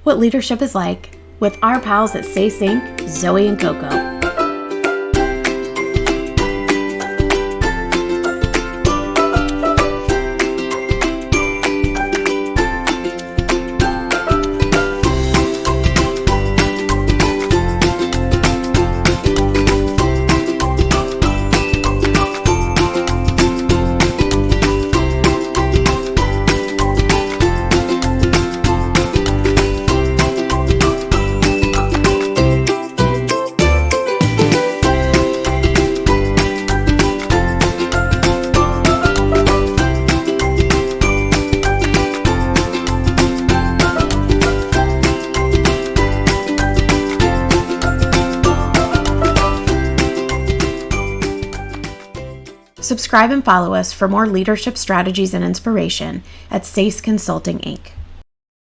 what leadership is like with our pals at SACE Inc., Zoe and Coco. Subscribe and follow us for more leadership strategies and inspiration at SACE Consulting Inc.